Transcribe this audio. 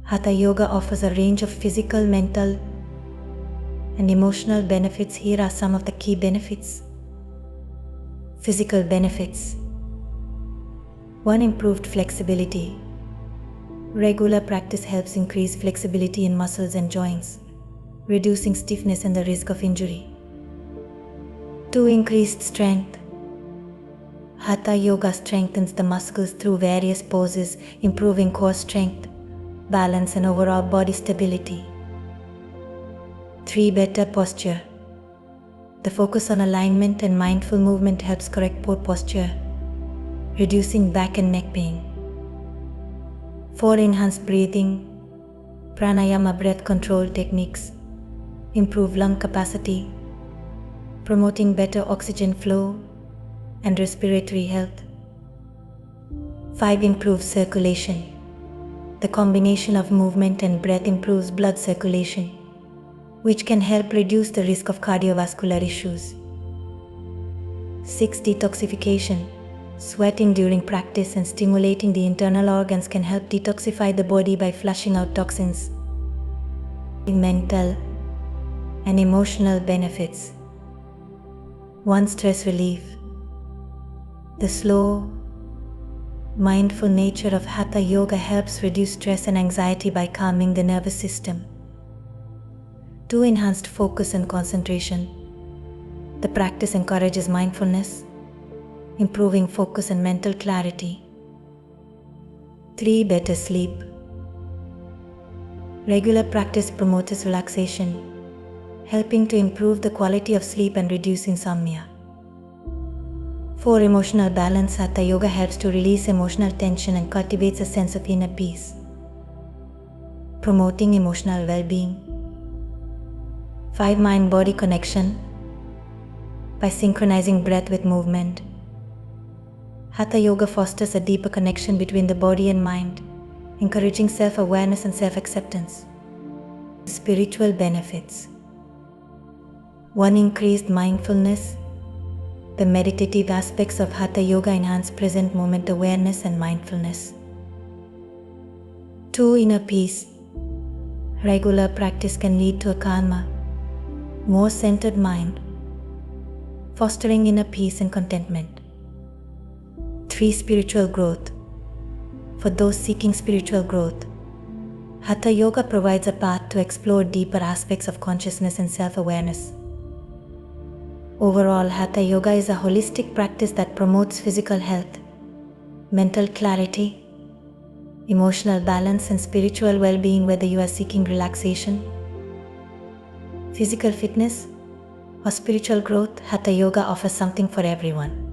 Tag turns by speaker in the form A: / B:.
A: Hatha Yoga offers a range of physical, mental, and emotional benefits. Here are some of the key benefits. Physical benefits. 1. Improved flexibility. Regular practice helps increase flexibility in muscles and joints, reducing stiffness and the risk of injury. 2. Increased strength. Hatha Yoga strengthens the muscles through various poses, improving core strength, balance and overall body stability. 3. Better posture. The focus on alignment and mindful movement helps correct poor posture, reducing back and neck pain. 4. Enhanced breathing. Pranayama breath control techniques improve lung capacity, promoting better oxygen flow and respiratory health. 5. Improve circulation. The combination of movement and breath improves blood circulation, which can help reduce the risk of cardiovascular issues. 6. Detoxification. Sweating during practice and stimulating the internal organs can help detoxify the body by flushing out toxins. Mental and emotional benefits. 1. Stress relief. The slow, mindful nature of Hatha Yoga helps reduce stress and anxiety by calming the nervous system. 2. Enhanced focus and concentration. The practice encourages mindfulness, improving focus and mental clarity. 3. Better sleep. Regular practice promotes relaxation, helping to improve the quality of sleep and reduce insomnia. 4. Emotional balance. Hatha Yoga helps to release emotional tension and cultivates a sense of inner peace, promoting emotional well-being. 5. Mind-body connection. By synchronizing breath with movement, Hatha Yoga fosters a deeper connection between the body and mind, encouraging self-awareness and self-acceptance. Spiritual benefits. 1. Increased mindfulness. The meditative aspects of Hatha Yoga enhance present moment awareness and mindfulness. 2. Inner peace. Regular practice can lead to a calmer, more centered mind, fostering inner peace and contentment. 3. Spiritual growth. For those seeking spiritual growth, Hatha Yoga provides a path to explore deeper aspects of consciousness and self-awareness. Overall, Hatha Yoga is a holistic practice that promotes physical health, mental clarity, emotional balance, and spiritual well-being. Whether you are seeking relaxation, physical fitness, or spiritual growth, Hatha Yoga offers something for everyone.